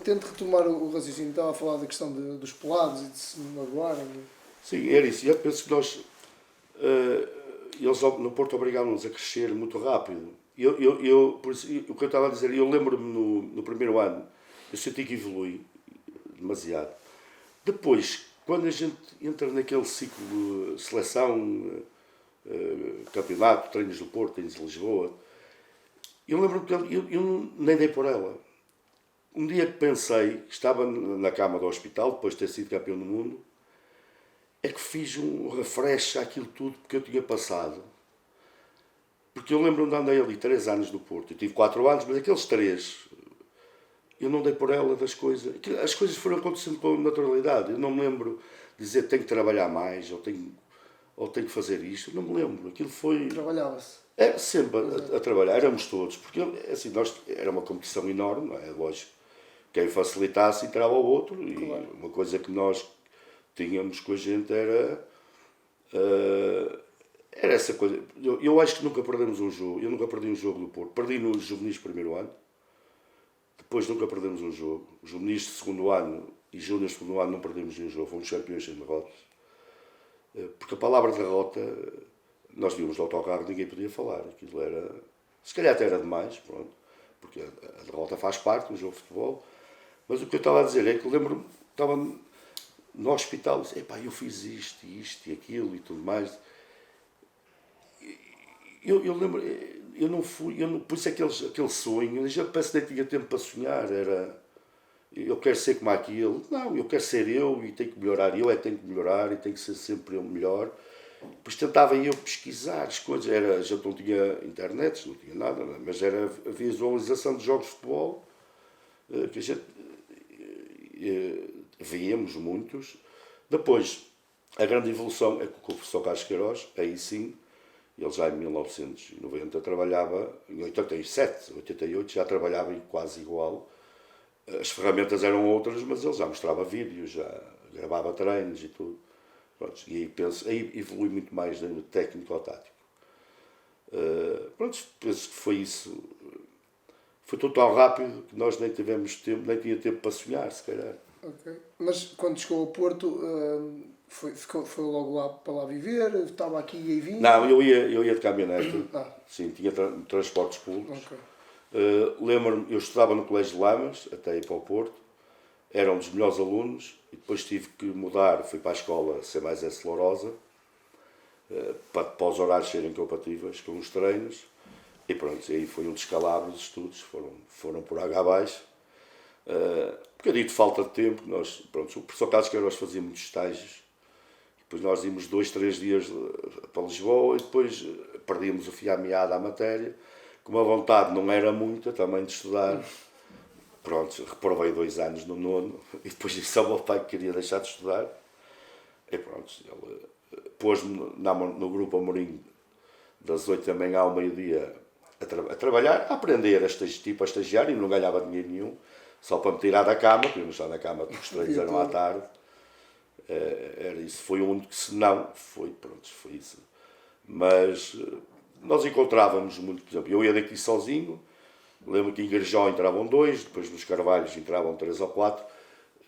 tento retomar o raciocínio. Estava a falar da questão dos pelados e de se magoarem. Sim, era isso. Eu penso que nós, eles no Porto obrigaram-nos a crescer muito rápido. Por isso, o que eu estava a dizer, eu lembro-me no primeiro ano, eu senti que evolui demasiado. Depois, quando a gente entra naquele ciclo de seleção, campeonato, treinos do Porto, treinos de Lisboa, eu lembro-me que eu nem dei por ela. Um dia que pensei, estava na cama do hospital, depois de ter sido campeão do mundo, é que fiz um refresh àquilo tudo que eu tinha passado. Porque eu lembro-me de andei ali 3 anos no Porto. Eu tive 4 anos, mas aqueles 3, eu não dei por ela das coisas. As coisas foram acontecendo com naturalidade. Eu não me lembro de dizer tenho que trabalhar mais, ou tenho que fazer isto. Eu não me lembro. Aquilo foi... Trabalhava-se. É sempre a trabalhar. Éramos todos. Porque assim, era uma competição enorme, não é? Lógico. Quem facilitasse entrava o outro. E claro. Uma coisa que nós tínhamos com a gente era essa coisa. Eu acho que nunca perdemos um jogo. Eu nunca perdi um jogo do Porto. Perdi nos juvenis primeiro ano. Depois nunca perdemos um jogo. Os juvenis de segundo ano e júniores de segundo ano não perdemos nenhum jogo. Fomos campeões sem derrotas. Porque a palavra derrota, nós víamos no autocarro, ninguém podia falar. Aquilo era... Se calhar até era demais, pronto. Porque a derrota faz parte do jogo de futebol. Mas o que eu estava a dizer é que eu lembro-me, estava no hospital, disse, epá, eu fiz isto e aquilo e tudo mais. Eu lembro, eu não fui, por isso aquele sonho, eu já parece que nem tinha tempo para sonhar, era, eu quero ser como aquilo, não, eu quero ser eu e tenho que melhorar, eu tenho que melhorar e tenho que ser sempre eu melhor. Depois tentava eu pesquisar as coisas, já não tinha internet, não tinha nada, mas era a visualização de jogos de futebol, que a gente víamos muitos. Depois, a grande evolução é que o professor Carlos Queiroz, aí sim, ele já em 1990 trabalhava, em 87, 88 já trabalhava quase igual. As ferramentas eram outras, mas ele já mostrava vídeos, já gravava treinos e tudo. Pronto, e aí evolui muito mais no técnico ao tático. Pronto, penso que foi isso. Foi tudo tão rápido que nós nem tivemos tempo, nem tinha tempo para sonhar, se calhar. Ok. Mas quando chegou ao Porto, foi logo lá para lá viver? Estava aqui e aí vinha? Não, eu ia de caminhonete. Sim, tinha transportes públicos. Okay. Lembro-me, eu estudava no Colégio de Lamas, até ir para o Porto. Era um dos melhores alunos e depois tive que mudar, fui para a escola C+S Lourosa, para os horários serem compatíveis com os treinos. E pronto, aí foi um descalabro dos estudos, foram por água abaixo. Um bocadinho de falta de tempo, o professor Carlos Queiroz fazia muitos estágios, depois nós íamos 2, 3 dias para Lisboa e depois perdíamos o fio à meada à matéria, como a vontade não era muita também de estudar. Pronto, reprovei 2 anos no nono e depois disse ao meu pai que queria deixar de estudar. E pronto, ele pôs-me no grupo Amorim das 8 da manhã ao meio-dia a trabalhar, a aprender a estagiar e não ganhava dinheiro nenhum, só para me tirar da cama, porque eu não estava na cama, os treinos eram à tarde. Era isso, foi o único que se não foi, pronto, foi isso. Mas nós encontrávamos muito, por exemplo, eu ia daqui sozinho, lembro que em Garjão entravam 2, depois nos Carvalhos entravam 3 ou 4,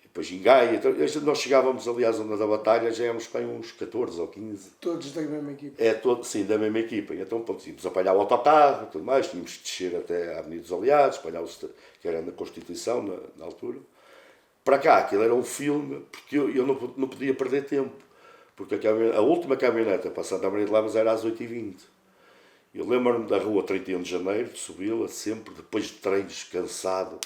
depois em Gaia, nós chegávamos ali à zona da batalha, já éramos para uns 14 ou 15. Todos da mesma equipa? Sim, da mesma equipa. Então, tínhamos apanhar o autocarro, tudo mais, tínhamos que descer até a Avenida dos Aliados, que era na Constituição, na altura. Para cá, aquilo era um filme, porque eu não podia perder tempo, porque a última caminhoneta para Santa Maria de Lamas era às 8h20. Eu lembro-me da rua 31 de Janeiro, de subi-la sempre, depois de treinos, cansado,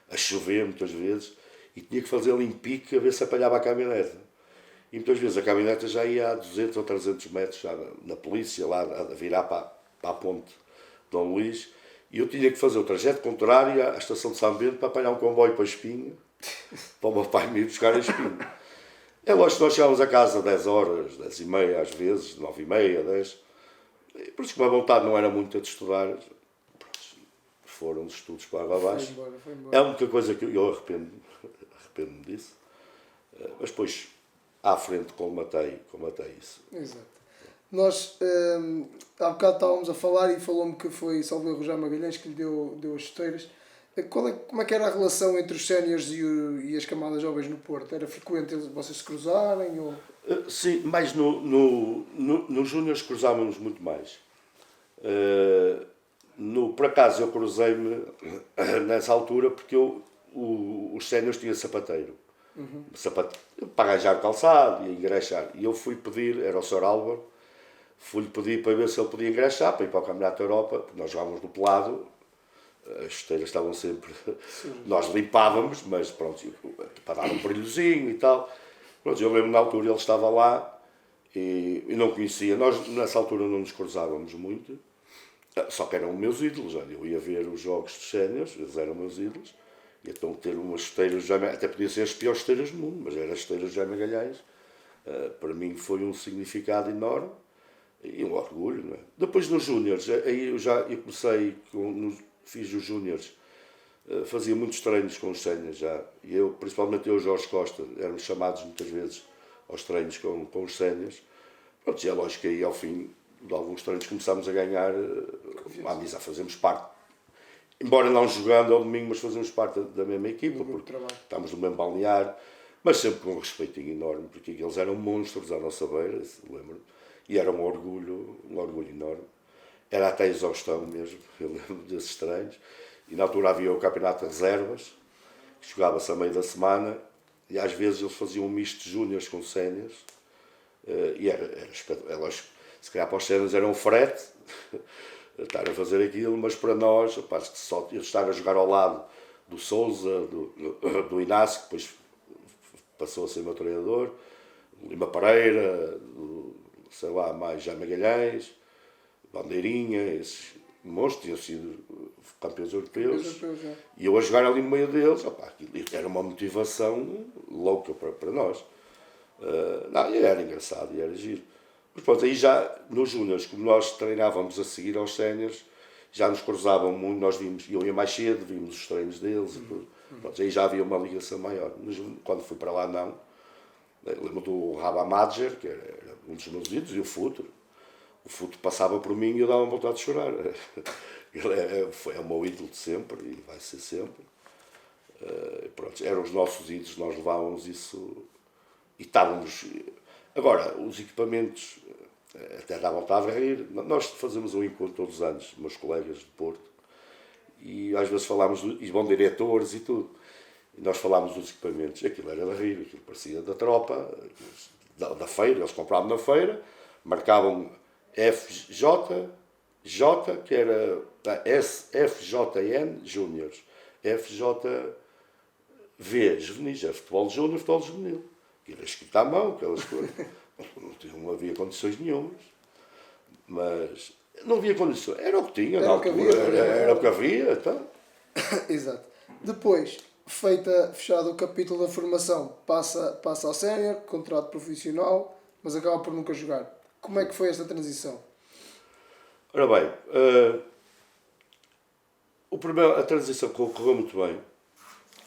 a chover muitas vezes, e tinha que fazer ali em pique a ver se apanhava a caminhoneta. E muitas vezes a caminhoneta já ia a 200 ou 300 metros, já na polícia, lá a virar para a ponte de Dom Luís, e eu tinha que fazer o trajeto contrário à estação de São Bento para apanhar um comboio para a Espinho, para o meu pai me ir buscar a Espinho. É lógico que nós chegávamos a casa às 10 horas, 10h30 às vezes, 9h30, 10. Por isso que a vontade não era muito de estudar. Foram os estudos para água abaixo. Foi embora. É a única coisa que eu arrependo-me disso. Mas depois, à frente, colmatei isso. Exato. Nós, há bocado estávamos a falar e falou-me que foi Salvador Rogério Magalhães que lhe deu as chuteiras. Como é que era a relação entre os séniores e as camadas jovens no Porto? Era frequente vocês se cruzarem? Ou... Sim, mais nos júniores cruzávamos muito mais. Por acaso eu cruzei-me nessa altura porque os séniores tinham sapateiro. Para arranjar calçado e engraxar. E eu fui pedir, era o Sr. Álvaro, fui-lhe pedir para ver se ele podia engraxar, para ir para o Campeonato da Europa, porque nós jogávamos no pelado, as chuteiras estavam sempre... Nós limpávamos, mas pronto, para dar um brilhozinho e tal. Pronto, eu lembro na altura, ele estava lá e não conhecia. Nós nessa altura não nos cruzávamos muito, só que eram meus ídolos. Eu ia ver os jogos de séniores, eles eram meus ídolos. E então ter umas chuteiras, até podia ser as piores chuteiras do mundo, mas eram as chuteiras de Jaime Magalhães. Para mim foi um significado enorme e um orgulho. Não é? Depois nos júniores, aí eu comecei, fiz os júniores, fazia muitos treinos com os séniores já. E principalmente eu e o Jorge Costa, éramos chamados muitas vezes aos treinos com os séniores. Pronto, e é lógico que aí ao fim de alguns treinos começámos a ganhar a amizade, fazemos parte. Embora não jogando ao domingo, mas fazemos parte da mesma equipa, porque estamos no mesmo balneário, mas sempre com um respeitinho enorme, porque eles eram monstros à nossa beira, lembro-me, e era um orgulho enorme. Era até exaustão mesmo, eu lembro desses treinos. E na altura havia o campeonato de reservas, que jogava-se a meio da semana, e às vezes eles faziam um misto de júniores com séniores, e era lógico, se calhar para os séniores era um frete, estar a fazer aquilo, mas para nós, rapaz, só estar a jogar ao lado do Sousa, do Inácio, que depois passou a ser meu treinador, do Lima Pereira, sei lá, mais Jaime Magalhães, Bandeirinha, esses monstros tinham sido campeões europeus, e eu a jogar ali no meio deles, rapaz, era uma motivação louca para nós. Não, era engraçado e era giro. Mas pronto, aí já nos júniores, como nós treinávamos a seguir aos séniores, já nos cruzavam muito, nós vimos, eu ia mais cedo, vimos os treinos deles e tudo. Pronto, aí já havia uma ligação maior. Quando fui para lá, não. Lembro do Rabah Madjer, que era um dos meus ídolos, e o Futuro. O Futuro passava por mim e eu dava vontade de chorar. Ele é o meu ídolo de sempre e vai ser sempre. Pronto, eram os nossos ídolos, nós levávamos isso e estávamos... Agora, os equipamentos, até dá vontade de rir. Nós fazemos um encontro todos os anos, meus colegas de Porto, e às vezes falámos, e vão diretores e tudo, e nós falámos dos equipamentos. Aquilo era de rir, aquilo parecia da tropa, da feira, eles compravam na feira, marcavam FJ, que era FJN Júniors, FJV Juvenis, é futebol júnior, futebol juvenil. Era escrito à mão, aquelas coisas. Não havia condições nenhumas. Mas não havia condições. Era o que tinha na altura. Era o que havia. Então. Exato. Depois, fechado o capítulo da formação, passa ao sénior, contrato profissional, mas acaba por nunca jogar. Como é que foi esta transição? Ora bem, a transição correu muito bem.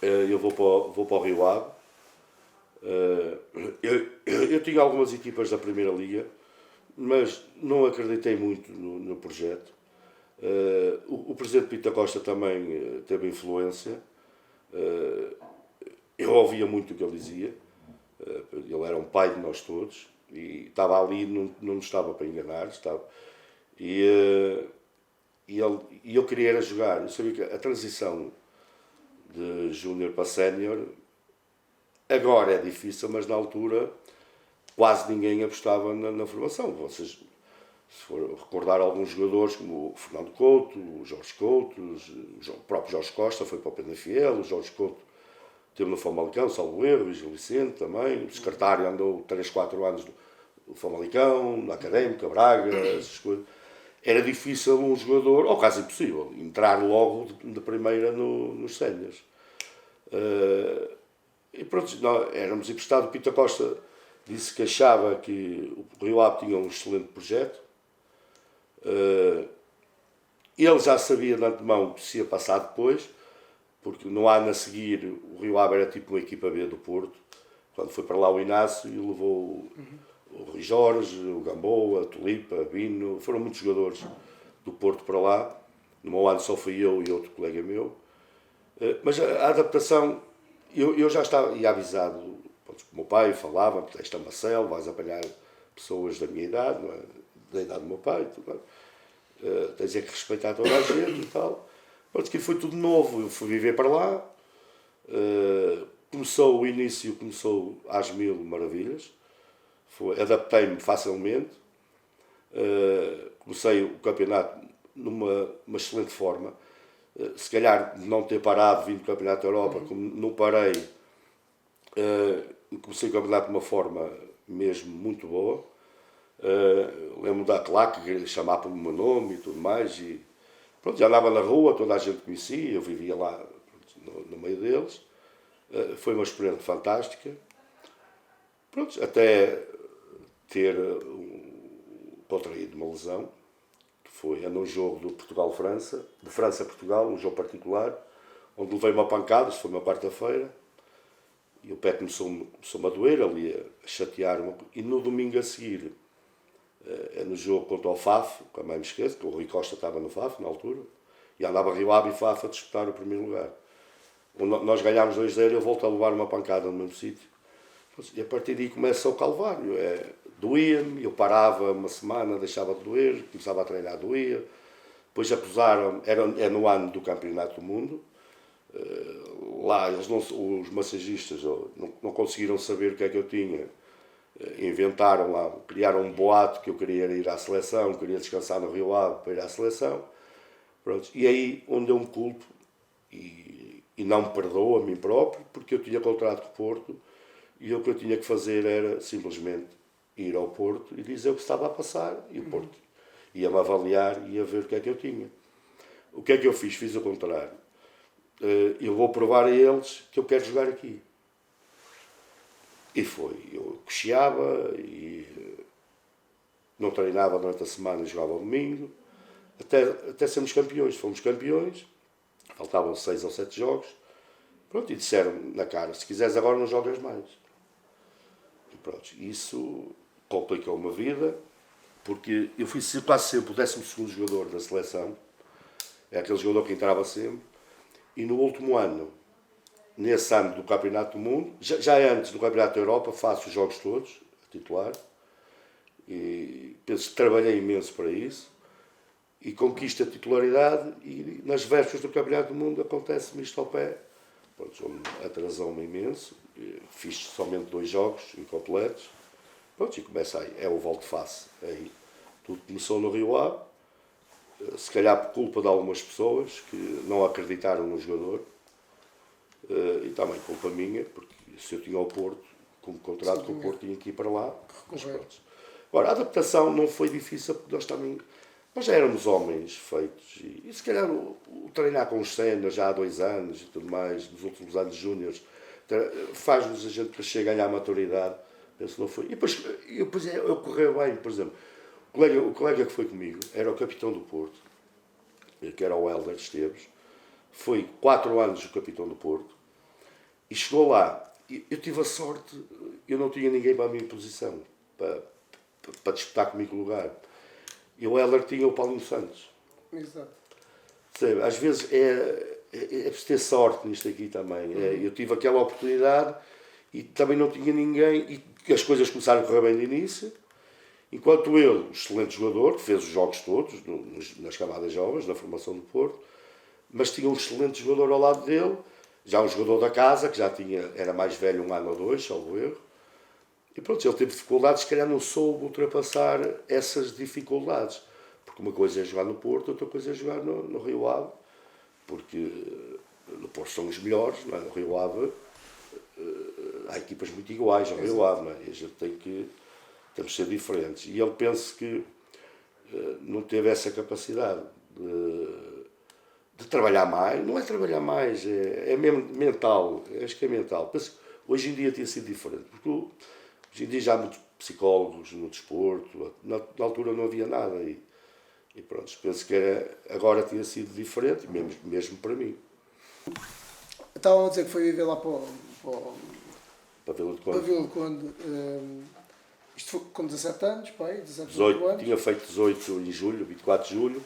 Eu vou para o Rio Ave. Eu tinha algumas equipas da Primeira Liga, mas não acreditei muito no projeto. O presidente Pita Costa também teve influência. Eu ouvia muito o que ele dizia. Ele era um pai de nós todos e estava ali, não estava para enganar. Estava. E eu queria era jogar. Eu sabia que a transição de júnior para sénior agora é difícil, mas na altura quase ninguém apostava na formação. Vocês, se for recordar alguns jogadores como o Fernando Couto, o Jorge Couto, o próprio Jorge Costa foi para o Penafiel, o Jorge Couto esteve no Famalicão, salvo erro, o Gil Vicente também, o secretário andou 3, 4 anos no Famalicão, na Académica, Braga, essas coisas. Era difícil um jogador, ou quase impossível, entrar logo de primeira nos séniores. E pronto, nós éramos emprestados. O Pita Costa disse que achava que o Rio Ave tinha um excelente projeto. Ele já sabia de antemão que se ia passar depois, porque no ano a seguir o Rio Ave era tipo uma equipa B do Porto. Quando foi para lá o Inácio e levou o Rui Jorge, o Gamboa, a Tulipa, a Bino, foram muitos jogadores do Porto para lá. No meu ano só fui eu e outro colega meu. Mas a adaptação, eu já estava avisado, pronto, o meu pai falava, esta é uma selva, vais apanhar pessoas da minha idade, não é? Da idade do meu pai, tudo, tens é que respeitar toda a gente e tal. Pronto, que foi tudo novo, eu fui viver para lá, o início começou às mil maravilhas, adaptei-me facilmente, comecei o campeonato numa excelente forma. Se calhar não ter parado vindo do Campeonato da Europa, como não parei, comecei o campeonato de uma forma mesmo muito boa. Lembro da claque que chamava pelo meu nome e tudo mais. E, pronto, já andava na rua, toda a gente conhecia, eu vivia lá no meio deles. Foi uma experiência fantástica. Pronto, até ter contraído uma lesão. Foi num jogo do Portugal-França, de França-Portugal, um jogo particular, onde levei uma pancada, isso foi uma quarta-feira, e o pé começou-me a doer, ali a chatear-me. E no domingo a seguir, no jogo contra o Faf, que também me esqueço, que o Rui Costa estava no Faf na altura, e andava Rio Ave e Faf a disputar o primeiro lugar. Nós ganhámos 2-0 e eu volto a levar uma pancada no mesmo sítio. E a partir daí começa o calvário. Doía-me, eu parava uma semana, deixava de doer, começava a treinar, doía. Depois acusaram, no ano do Campeonato do Mundo, lá eles os massagistas não conseguiram saber o que é que eu tinha. Inventaram lá, criaram um boato que eu queria ir à seleção, queria descansar no Rio Ave para ir à seleção. Pronto. E aí onde eu me culpo e não me perdoo a mim próprio, porque eu tinha contrato com o Porto e o que eu tinha que fazer era simplesmente ir ao Porto e dizer o que estava a passar, e o Porto ia-me avaliar e ia ver o que é que eu tinha. O que é que eu fiz? Fiz o contrário. Eu vou provar a eles que eu quero jogar aqui. E foi. Eu cocheava e não treinava durante a semana e jogava ao domingo, até sermos campeões. Fomos campeões, faltavam 6 ou 7 jogos, pronto, e disseram na cara, se quiseres agora não jogas mais. E pronto, isso complicou uma vida, porque eu fui quase sempre o 12º jogador da seleção, é aquele jogador que entrava sempre, e no último ano, nesse ano do Campeonato do Mundo, já antes do Campeonato da Europa, faço os jogos todos, a titular, e penso que trabalhei imenso para isso, e conquisto a titularidade, e nas vésperas do Campeonato do Mundo acontece-me isto ao pé. Pronto, atrasou-me imenso, fiz somente 2 jogos incompletos, pronto, e começa aí, é o volte-face. Aí tudo começou no Rio Ave, se calhar por culpa de algumas pessoas que não acreditaram no jogador, e também culpa minha, porque se eu tinha o Porto, como contrato com o Porto, tinha que ir para lá. Agora, a adaptação não foi difícil, porque nós já éramos homens feitos, e se calhar o treinar com os séniores já há 2 anos e tudo mais, nos últimos anos júniores, faz-nos a gente crescer, ganhar maturidade. Penso não foi. E depois eu correu bem, por exemplo, o colega que foi comigo era o capitão do Porto, que era o Hélder Esteves, foi 4 anos o capitão do Porto, e chegou lá, eu tive a sorte, eu não tinha ninguém para a minha posição, para disputar comigo o lugar. E o Hélder tinha o Paulinho Santos. Exato. Sabe, às vezes é preciso ter sorte nisto aqui também. Eu tive aquela oportunidade e também não tinha ninguém, e as coisas começaram a correr bem de início, enquanto ele, um excelente jogador, que fez os jogos todos, nas camadas jovens, na formação do Porto, mas tinha um excelente jogador ao lado dele, já um jogador da casa, que era mais velho 1 ano ou 2, salvo erro, e pronto, ele teve dificuldades, se calhar não soube ultrapassar essas dificuldades, porque uma coisa é jogar no Porto, outra coisa é jogar no Rio Ave, porque no Porto são os melhores, não é? No Rio Ave há equipas muito iguais ao Rio Ave, não é? E a gente temos de ser diferentes. E ele penso que não teve essa capacidade de trabalhar mais. Não é trabalhar mais, é mesmo mental. Acho que é mental. Penso que hoje em dia tinha sido diferente, porque hoje em dia já há muitos psicólogos no desporto, na altura não havia nada. E pronto, penso que agora tinha sido diferente, mesmo para mim. Estavam a dizer que foi viver lá para Vila de Conde. Vila de Conde. Isto foi com 17 anos, pai? 18 anos. Tinha feito 18 em julho, 24 de julho,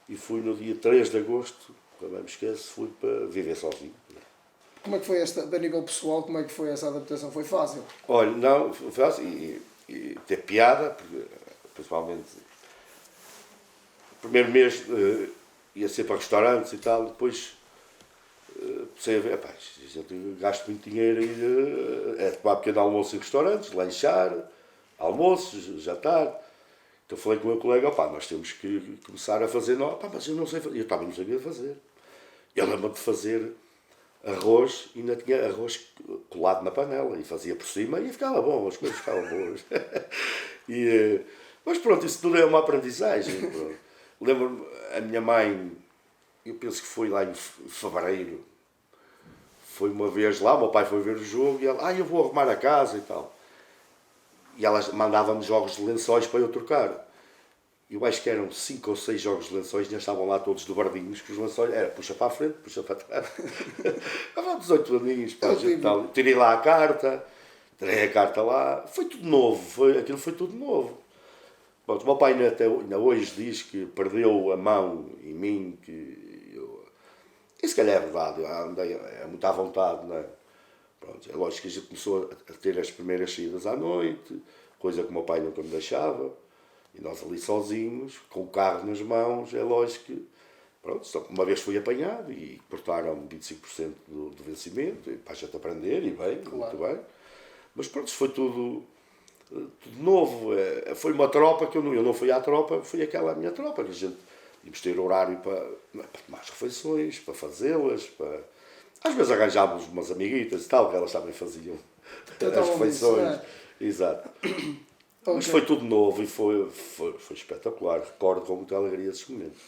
e fui no dia 3 de agosto nunca mais me esqueço, fui para viver sozinho. Como é que foi a nível pessoal, como é que foi essa adaptação? Foi fácil? Olha, não, foi fácil e ter piada, porque principalmente o primeiro mês ia ser para restaurantes e tal, depois comecei a ver, pá, eu gasto muito dinheiro a tomar pequeno almoço em restaurantes, lanchar, almoço, jantar. Então falei com o meu colega, pá, nós temos que começar a fazer, não, pá, mas eu não sei fazer, eu também não sabia fazer. Eu lembro-me de fazer arroz e ainda tinha arroz colado na panela e fazia por cima e ficava bom, as coisas ficavam boas. Mas pronto, isso tudo é uma aprendizagem. Lembro-me, a minha mãe, eu penso que foi lá em fevereiro, foi uma vez lá, o meu pai foi ver o jogo e ela, eu vou arrumar a casa e tal. E ela mandava-me jogos de lençóis para eu trocar. Eu acho que eram 5 ou 6 jogos de lençóis, já estavam lá todos dobradinhos, que os lençóis era puxa para a frente, puxa para trás. Havia 18 aninhos, pá, tal. Tirei lá a carta, tirei a carta lá, foi tudo novo, aquilo foi tudo novo. Bom, o meu pai ainda hoje diz que perdeu a mão em mim, que eu... E se calhar é verdade, eu andei muito à vontade, não é? Pronto, é lógico que a gente começou a ter as primeiras saídas à noite, coisa que o meu pai nunca me deixava. E nós ali sozinhos, com o carro nas mãos, é lógico que, pronto, só uma vez fui apanhado e cortaram 25% do vencimento, e para a gente aprender, e bem, claro. Muito bem. Mas pronto, foi tudo novo. Foi uma tropa que eu não fui à tropa, foi aquela minha tropa, que a gente íamos ter horário para tomar as refeições, para fazê-las, para... Às vezes arranjávamos umas amiguitas e tal, que elas também faziam as refeições. Exato. Okay. Mas foi tudo novo e foi espetacular. Recordo com muita alegria esses momentos.